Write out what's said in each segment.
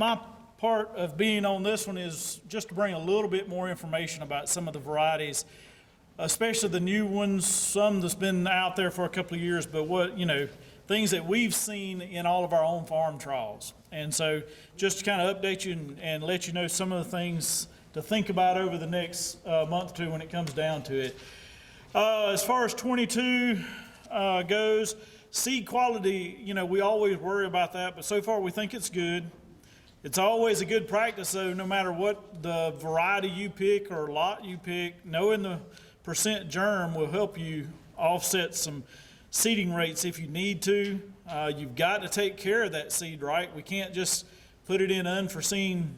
my part of being on this one is just to bring a little bit more information about some of the varieties, especially the new ones, some that's been out there for a couple of years, but things that we've seen in all of our own farm trials. And so just to kind of update you and let you know some of the things to think about over the next month or two when it comes down to it. As far as 22 goes, seed quality, we always worry about that, but so far we think it's good. It's always a good practice, though, no matter what the variety you pick or lot you pick, knowing the percent germ will help you offset some seeding rates if you need to. You've got to take care of that seed right. We can't just put it in unforeseen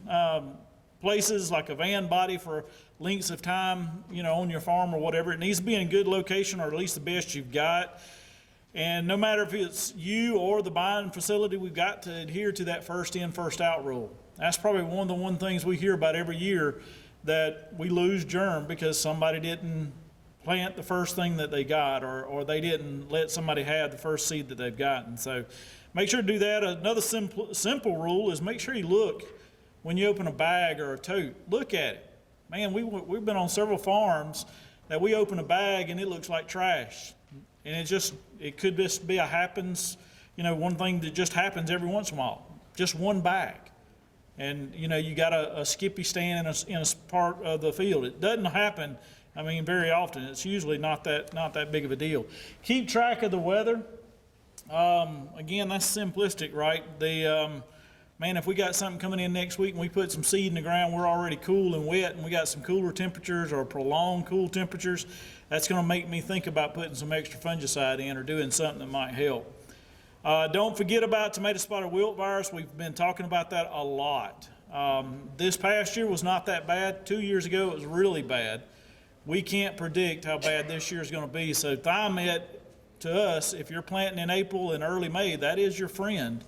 places like a van body for lengths of time, on your farm or whatever. It needs to be in a good location, or at least the best you've got. And no matter if it's you or the buying facility, we've got to adhere to that first in, first out rule. That's probably one of the things we hear about every year, that we lose germ because somebody didn't plant the first thing that they got, or they didn't let somebody have the first seed that they've gotten. So make sure to do that. Another simple rule is make sure you look when you open a bag or a tote. Look at it. Man, we've been on several farms that we open a bag and it looks like trash. And it could just be one thing that just happens every once in a while. Just one bag. And, you got a skippy stand in a part of the field. It doesn't happen, very often. It's usually not that big of a deal. Keep track of the weather. Again, that's simplistic, right? If we got something coming in next week and we put some seed in the ground, we're already cool and wet, and we got some cooler temperatures or prolonged cool temperatures, that's going to make me think about putting some extra fungicide in or doing something that might help. Don't forget about tomato spotted wilt virus. We've been talking about that a lot. This past year was not that bad. 2 years ago it was really bad. We can't predict how bad this year is going to be. So Thimet, to us, if you're planting in April and early May, that is your friend.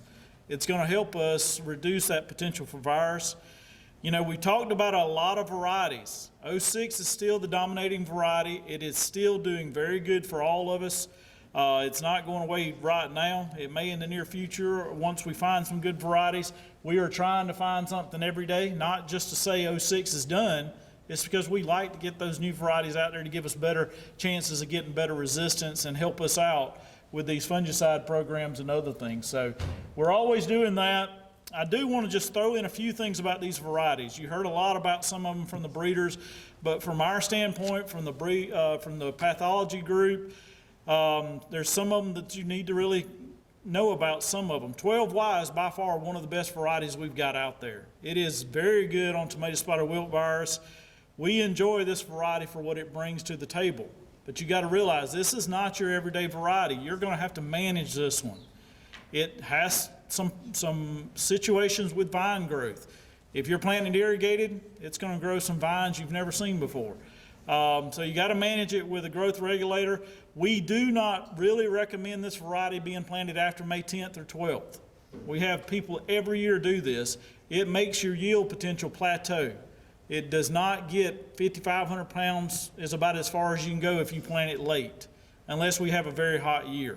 It's going to help us reduce that potential for virus. We talked about a lot of varieties. 06 is still the dominating variety. It is still doing very good for all of us. It's not going away right now. It may in the near future once we find some good varieties. We are trying to find something every day, not just to say 06 is done. It's because we like to get those new varieties out there to give us better chances of getting better resistance and help us out with these fungicide programs and other things. So we're always doing that. I do want to just throw in a few things about these varieties. You heard a lot about some of them from the breeders, but from our standpoint, from the pathology group, there's some of them that you need to really know about. Some of them. 12Y is by far one of the best varieties we've got out there. It is very good on tomato spotted wilt virus. We enjoy this variety for what it brings to the table. But you got to realize this is not your everyday variety. You're going to have to manage this one. It has some situations with vine growth. If you're planting irrigated, it's going to grow some vines you've never seen before. So you got to manage it with a growth regulator. We do not really recommend this variety being planted after May 10th or 12th. We have people every year do this. It makes your yield potential plateau. It does not get 5,500 pounds, is about as far as you can go if you plant it late, unless we have a very hot year.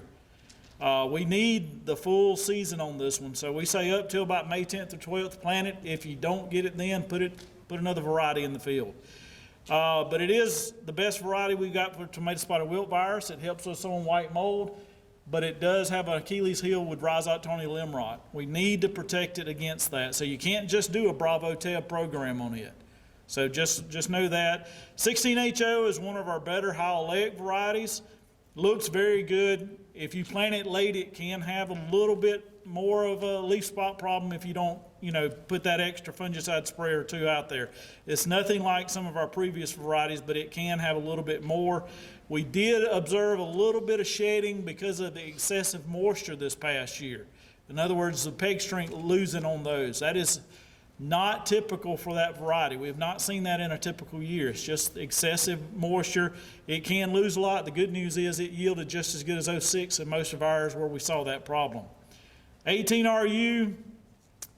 We need the full season on this one, so we say up till about May 10th or 12th, plant it. If you don't get it then, put another variety in the field. But it is the best variety we've got for tomato spotted wilt virus. It helps us on white mold, but it does have an Achilles heel with rhizoctonia limb rot. We need to protect it against that, so you can't just do a Bravo Tab program on it. So just know that. 16HO is one of our better high-oleic varieties. Looks very good. If you plant it late, it can have a little bit more of a leaf spot problem if you don't, put that extra fungicide spray or two out there. It's nothing like some of our previous varieties, but it can have a little bit more. We did observe a little bit of shedding because of the excessive moisture this past year. In other words, the peg strength losing on those. That is not typical for that variety. We have not seen that in a typical year. It's just excessive moisture. It can lose a lot. The good news is it yielded just as good as 06 in most of ours where we saw that problem. 18RU,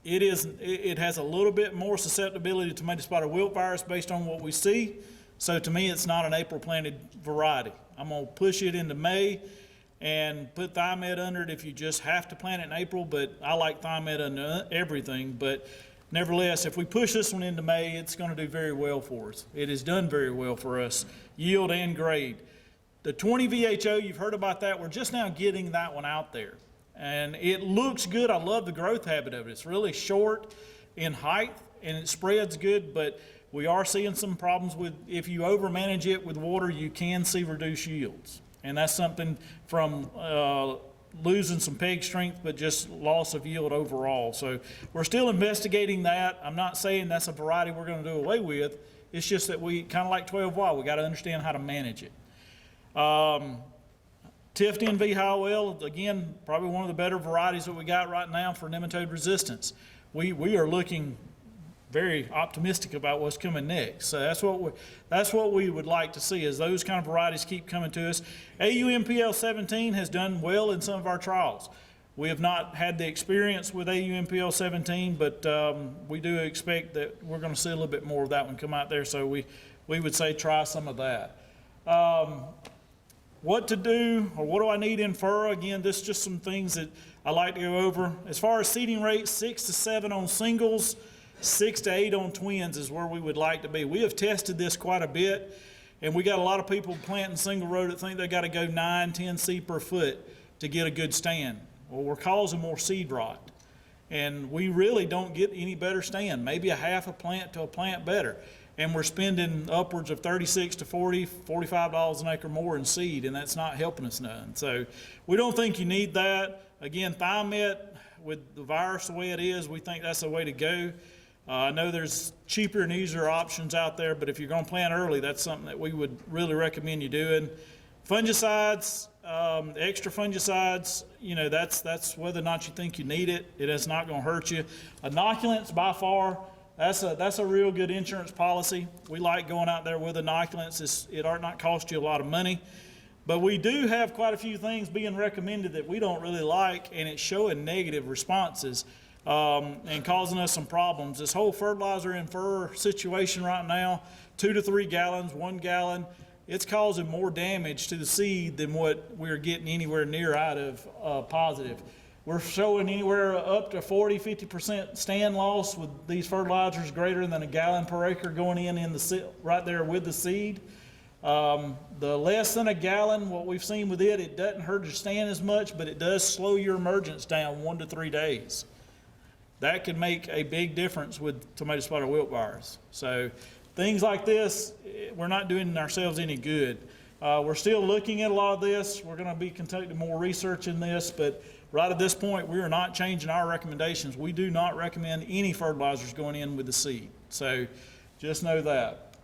it has a little bit more susceptibility to tomato spotted wilt virus based on what we see. So to me, it's not an April planted variety. I'm going to push it into May and put Thimet under it if you just have to plant it in April, but I like Thimet under everything. But nevertheless, if we push this one into May, it's going to do very well for us. It has done very well for us, yield and grade. The 20 VHO, you've heard about that. We're just now getting that one out there. And it looks good. I love the growth habit of it. It's really short in height, and it spreads good, but we are seeing some problems with, if you overmanage it with water, you can see reduced yields. And that's something from losing some peg strength, but just loss of yield overall. So we're still investigating that. I'm not saying that's a variety we're going to do away with. It's just that we, kind of like 12 Wild, we got to understand how to manage it. Tifton V Howell, again, probably one of the better varieties that we got right now for nematode resistance. We are looking very optimistic about what's coming next. So that's what we would like to see, is those kind of varieties keep coming to us. AUMPL 17 has done well in some of our trials. We have not had the experience with AUMPL 17, but we do expect that we're going to see a little bit more of that one come out there. So we would say try some of that. What to do, or what do I need in furrow? Again, this is just some things that I like to go over. As far as seeding rate, 6 to 7 on singles, 6 to 8 on twins is where we would like to be. We have tested this quite a bit, and we got a lot of people planting single row that think they got to go 9, 10 seed per foot to get a good stand. Well, we're causing more seed rot, and we really don't get any better stand, maybe a half a plant to a plant better. And we're spending upwards of $36 to $40, $45 an acre more in seed, and that's not helping us none. So we don't think you need that. Again, Thimet, with the virus the way it is, we think that's the way to go. I know there's cheaper and easier options out there, but if you're going to plant early, that's something that we would really recommend you doing. Fungicides, extra fungicides, you know, that's whether or not you think you need it. It is not going to hurt you. Inoculants, by far, that's a real good insurance policy. We like going out there with inoculants. It ought not cost you a lot of money. But we do have quite a few things being recommended that we don't really like, and it's showing negative responses and causing us some problems. This whole fertilizer in fur situation right now, 2 to 3 gallons, 1 gallon, it's causing more damage to the seed than what we're getting anywhere near out of positive. We're showing anywhere up to 40, 50% stand loss with these fertilizers greater than a gallon per acre going in the right there with the seed. The less than a gallon, what we've seen with it doesn't hurt your stand as much, but it does slow your emergence down 1 to 3 days. That could make a big difference with tomato spotted wilt virus. So things like this, we're not doing ourselves any good. We're still looking at a lot of this. We're going to be conducting more research in this, but right at this point, we are not changing our recommendations. We do not recommend any fertilizers going in with the seed. So just know that.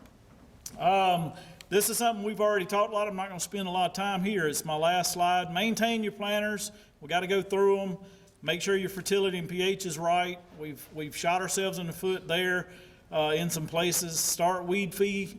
This is something we've already talked a lot. I'm not going to spend a lot of time here. It's my last slide. Maintain your planters. We got to go through them. Make sure your fertility and pH is right. We've shot ourselves in the foot there in some places. Start weed free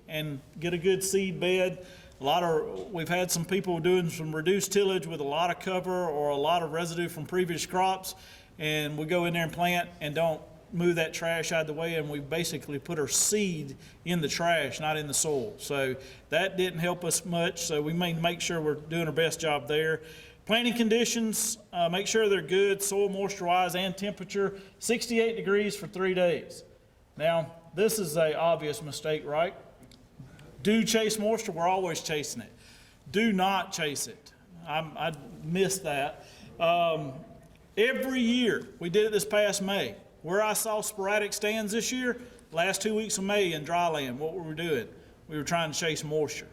and get a good seed bed. We've had some people doing some reduced tillage with a lot of cover or a lot of residue from previous crops, and we go in there and plant and don't move that trash out of the way, and we basically put our seed in the trash, not in the soil. So that didn't help us much, so we may make sure we're doing our best job there. Planting conditions, make sure they're good, soil moisture-wise and temperature, 68 degrees for 3 days. Now, this is an obvious mistake, right? Do chase moisture, we're always chasing it. Do not chase it. I missed that. Every year, we did it this past May. Where I saw sporadic stands this year, last 2 weeks of May in dry land, what were we doing? We were trying to chase moisture.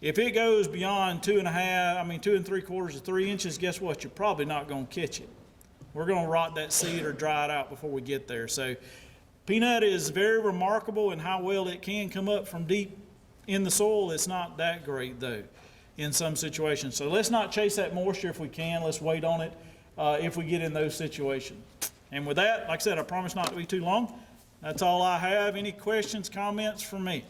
If it goes beyond 2 3/4 to 3 inches, guess what? You're probably not going to catch it. We're going to rot that seed or dry it out before we get there. So peanut is very remarkable in how well it can come up from deep in the soil. It's not that great, though, in some situations. So let's not chase that moisture if we can. Let's wait on it if we get in those situations. And with that, like I said, I promise not to be too long. That's all I have. Any questions, comments from me?